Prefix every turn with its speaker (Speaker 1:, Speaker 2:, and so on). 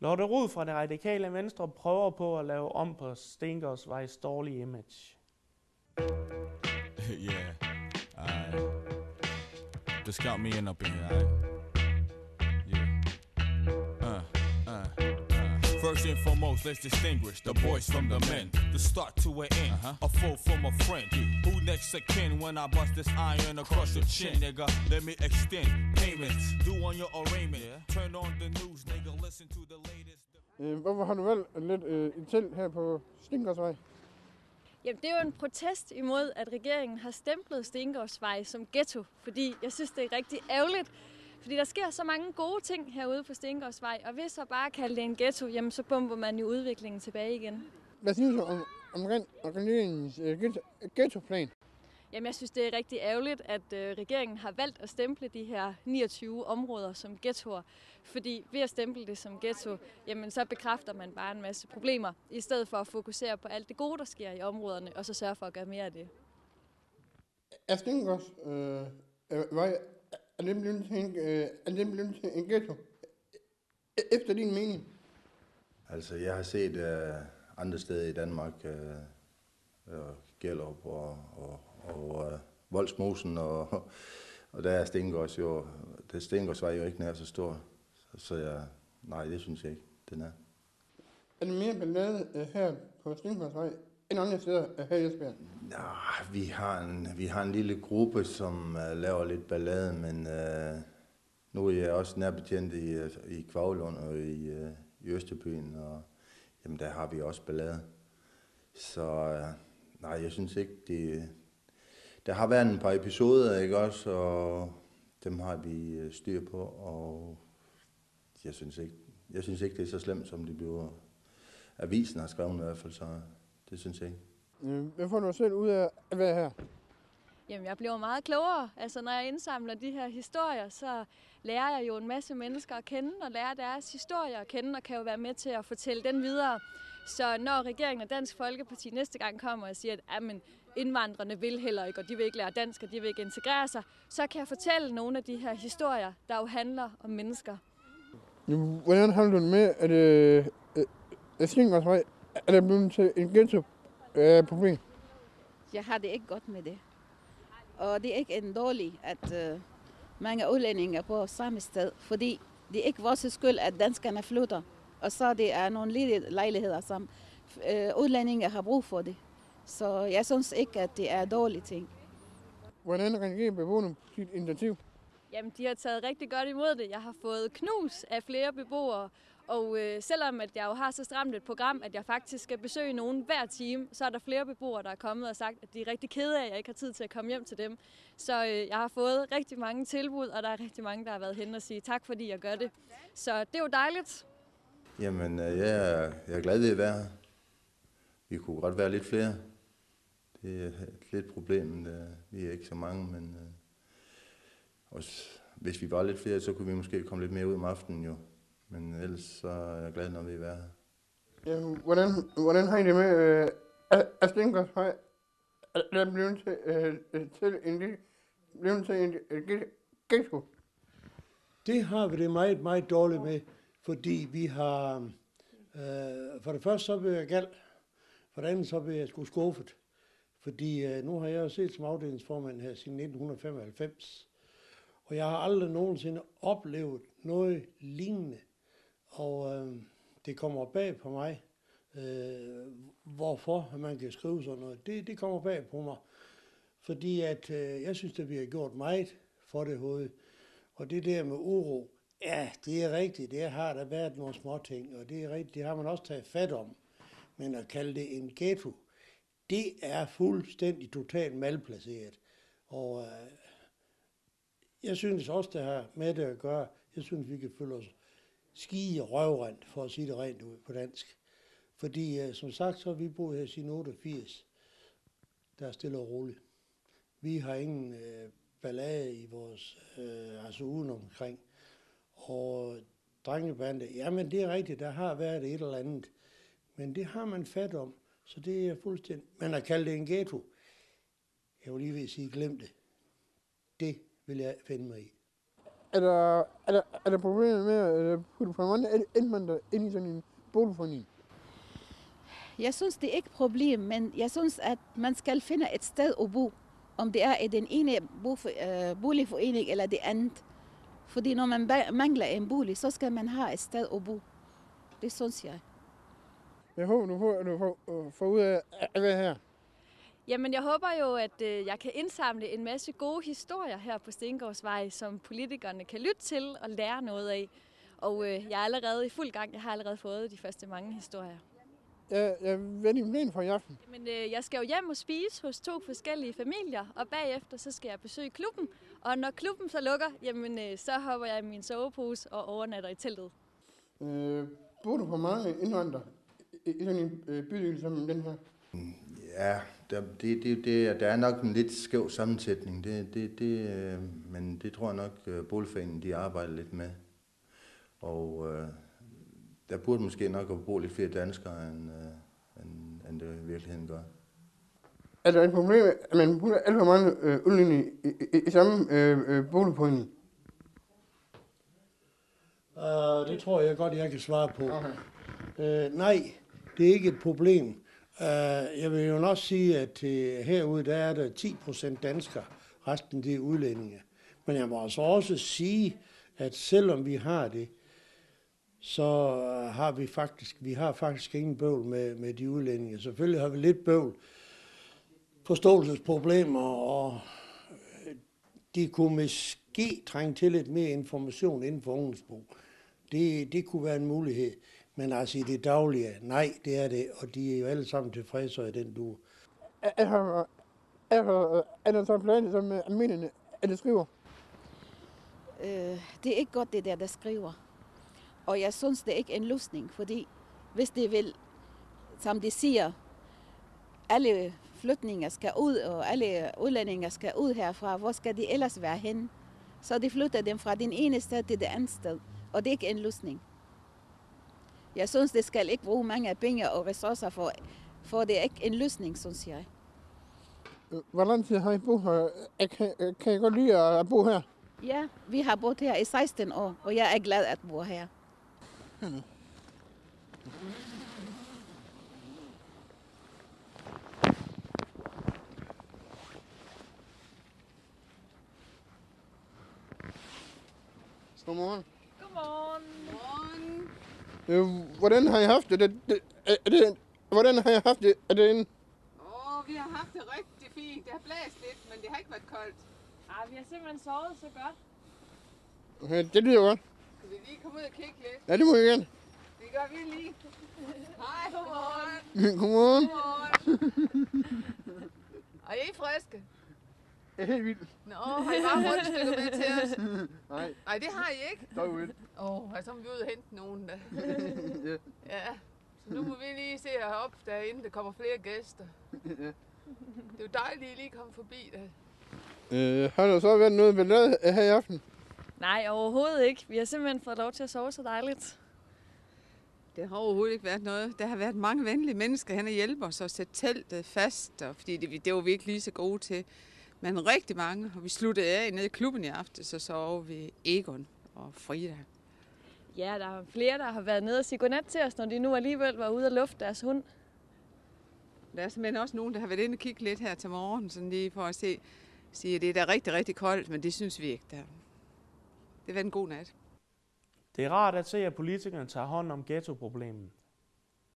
Speaker 1: Lotte Rod fra Det Radikale Venstre prøver på at lave om på Stengårdsvejs dårlige image.
Speaker 2: Yeah, just count me in up in here, yeah. First and foremost, let's distinguish the boys from the men. The start to an end, a foe from a friend. Who next of kin when I bust this iron across your chin, nigga? Let me extend payments. Do on your arraignment. Turn on the news, nigga. Listen to the latest.
Speaker 3: Hvorfor har du valgt lidt et telt her på Stengårdsvej?
Speaker 4: Jamen, det er jo en protest imod, at regeringen har stemplet Stengårdsvej som ghetto, fordi jeg synes, det er rigtig ærgerligt. Fordi der sker så mange gode ting herude på Stengårdsvej, og hvis så bare kalde det en ghetto, jamen så bomber man jo udviklingen tilbage igen.
Speaker 3: Hvad synes du om regeringens ghettoplan?
Speaker 4: Jamen, jeg synes, det er rigtig ærgerligt, at regeringen har valgt at stemple de her 29 områder som ghettoer. Fordi ved at stemple det som ghetto, jamen så bekræfter man bare en masse problemer, i stedet for at fokusere på alt det gode, der sker i områderne, og så sørge for at gøre mere af det.
Speaker 3: Er Stengårdsvej er det blevet til en ghetto? Efter din mening?
Speaker 5: Altså, jeg har set andre steder i Danmark, Gellerup og Voldsmosen, og der er Stengårdsvej jo ikke nær så stor. Så nej, det synes jeg ikke, den er.
Speaker 3: Er det mere ballade her på Stengårdsvej end andre steder her i Esbjerg?
Speaker 5: Nej, vi har en lille gruppe, som laver lidt ballade, men nu er jeg også nærbetjent i Kvavlund og i Østerbyen, og jamen, der har vi også ballade. Så nej, jeg synes ikke, der har været en par episoder, ikke også, og dem har vi styr på, og jeg synes ikke, det er så slemt, som det bliver. Avisen har skrevet i hvert fald, så det synes jeg ikke.
Speaker 3: Hvad får du selv ud af at være her?
Speaker 4: Jamen, jeg bliver meget klogere. Altså, når jeg indsamler de her historier, så lærer jeg jo en masse mennesker at kende, og lærer deres historier at kende, og kan jo være med til at fortælle den videre. Så når regeringen og Dansk Folkeparti næste gang kommer og siger, at indvandrerne vil heller ikke, og de vil ikke lære dansk, og de vil ikke integrere sig, så kan jeg fortælle nogle af de her historier, der jo handler om mennesker.
Speaker 3: Hvordan har du det med, at Stengårdsvej er der blevet til en ghetto-problem?
Speaker 6: Jeg har det ikke godt med det. Og det er ikke en dårlig, at mange udlændinge bor samme sted, fordi det er ikke vores skyld, at danskerne flytter. Og så det er nogle lille lejligheder, som udlændinge har brug for det. Så jeg synes ikke, at det er dårlige ting.
Speaker 3: Hvordan reagerer beboerne på sit initiativ?
Speaker 4: Jamen, de har taget rigtig godt imod det. Jeg har fået knus af flere beboere, og selvom at jeg jo har så stramt et program, at jeg faktisk skal besøge nogen hver time, så er der flere beboere, der er kommet og sagt, at de er rigtig kede af, at jeg ikke har tid til at komme hjem til dem. Så jeg har fået rigtig mange tilbud, og der er rigtig mange, der har været hen og sige tak, fordi jeg gør det. Så det er jo dejligt.
Speaker 5: Jamen, jeg er glad ved at være her. Vi kunne godt være lidt flere. Det er lidt problem, vi er ikke så mange, men også, hvis vi var lidt flere, så kunne vi måske komme lidt mere ud om aftenen jo. Men ellers så er jeg glad, når vi er her.
Speaker 3: Ja, hvordan har I det med, at Stengårdsvej er blevet til en ghetto?
Speaker 7: Det har vi det meget, meget dårligt med, fordi vi har, for det første så blev jeg gal, for det andet så blev jeg sgu skuffet. Fordi nu har jeg jo set som afdelingsformand her siden 1995, og jeg har aldrig nogensinde oplevet noget lignende. Og det kommer bag på mig, hvorfor man kan skrive sådan noget. Det kommer bag på mig, fordi at jeg synes, at vi har gjort meget for det hoved. Og det der med uro, ja, det er rigtigt, det har der været nogle små ting, og det er rigtigt, det har man også taget fat om. Men at kalde det en ghetto, det er fuldstændig totalt malplaceret. Og jeg synes også, det har med det at gøre, jeg synes, vi kan føle os skige røvrent, for at sige det rent ud på dansk. Fordi som sagt, så har vi boet her siden 88, der er stille og roligt. Vi har ingen ballade i vores, altså udenomkring. Og drengebande, jamen det er rigtigt, der har været et eller andet. Men det har man fat om, så det er fuldstændig. Men at kalde det en ghetto, jeg vil lige ved at sige, glem det. Det vil jeg finde mig i.
Speaker 3: er der problemer med at putte for mange indvandrere ind i sådan en boligforening?
Speaker 6: Jeg synes, det er ikke et problem, men jeg synes, at man skal finde et sted at bo. Om det er i den ene boligforening eller det andet. Fordi når man mangler en bolig, så skal man have et sted at bo. Det synes jeg.
Speaker 3: Jeg håber, du får ud af at være her.
Speaker 4: Jamen, jeg håber jo, at jeg kan indsamle en masse gode historier her på Stengårdsvej, som politikerne kan lytte til og lære noget af. Og jeg er allerede i fuld gang. Jeg har allerede fået de første mange historier.
Speaker 3: Jeg ved din plan for i aften.
Speaker 4: Men jeg skal jo hjem og spise hos 2 forskellige familier, og bagefter så skal jeg besøge klubben. Og når klubben så lukker, jamen, så hopper jeg i min sovepose og overnatter i teltet.
Speaker 3: Bor du for mange indvandrere i sådan en bydel som den her?
Speaker 5: Ja, der er nok en lidt skæv sammensætning, men det tror jeg nok, boligforeningen de arbejder lidt med. Og der burde måske nok at bo lidt flere danskere, end det i virkeligheden gør.
Speaker 3: Er der et problem, at man putter alt for mange udlændinge i samme boligforening?
Speaker 7: Det tror jeg godt, jeg kan svare på. Okay. Nej, det er ikke et problem. Jeg vil jo også sige, at herude der er der 10% danskere, resten det er udlændinge. Men jeg må altså også sige, at selvom vi har det, så har vi faktisk ingen bøvl med de udlændinge. Selvfølgelig har vi lidt bøvl, forståelsesproblemer, og de kunne måske trænge til lidt mere information inden for ungdomsbrug. Det kunne være en mulighed. Men altså i det daglige, nej, det er det, og de er jo alle sammen tilfredse i den du.
Speaker 3: Er der så planer, som almindelige, at det skriver?
Speaker 6: Det er ikke godt det der skriver. Og jeg synes, det er ikke en løsning, fordi hvis det vil, som de siger, alle flytninger skal ud, og alle udlændinge skal ud herfra, hvor skal de ellers være henne? Så de flytter dem fra den ene sted til det andet sted, og det er ikke en løsning. Jeg synes, det skal ikke bruge mange penge og ressourcer for det er ikke en løsning, synes jeg.
Speaker 3: Hvor lang tid har I boet her? Kan I godt lide at bo her?
Speaker 6: Ja, vi har boet her i 16 år, og jeg er glad at bo her.
Speaker 3: Godmorgen.
Speaker 4: Godmorgen.
Speaker 3: Hvordan har I haft det? Hvordan har I haft det? Er det en...
Speaker 8: Vi har haft det rigtig fint. Det har blæst lidt, men det har ikke været koldt.
Speaker 4: Vi har simpelthen sovet så godt.
Speaker 3: Okay, det lyder godt.
Speaker 8: Skal vi lige komme ud og kigge lidt?
Speaker 3: Ja, det må I gerne.
Speaker 8: Det gør vi lige. Hej, godmorgen.
Speaker 3: Godmorgen.
Speaker 8: Og I er friske?
Speaker 3: Det er helt vildt.
Speaker 8: Nå, har I bare rundstykker med til os?
Speaker 3: Nej.
Speaker 8: Nej, det har I ikke.
Speaker 3: Dog vildt.
Speaker 8: Så må vi ud og hente nogen da.
Speaker 3: Ja.
Speaker 8: Ja, så nu må vi lige se herop, inden der kommer flere gæster.
Speaker 3: Ja.
Speaker 8: Det er jo dejligt, at I lige kommer forbi da.
Speaker 3: Har der så været noget ballade her i aften?
Speaker 4: Nej, overhovedet ikke. Vi har simpelthen fået lov til at sove så dejligt.
Speaker 8: Det har overhovedet ikke været noget. Der har været mange venlige mennesker hen og hjælpe os at sætte teltet fast, og fordi det var vi ikke lige så gode til. Men rigtig mange, og vi sluttede af nede i klubben i aften, så sov vi Egon og Frida.
Speaker 4: Ja, der er flere, der har været nede og sige godnat til os, når de nu alligevel var ude og lufte deres hund.
Speaker 8: Der er simpelthen også nogen, der har været inde og kigge lidt her til morgen, sådan lige for at sige, at det er da rigtig, rigtig koldt, men det synes vi ikke der. Det var en god nat.
Speaker 1: Det er rart at se, at politikerne tager hånd om ghettoproblemet.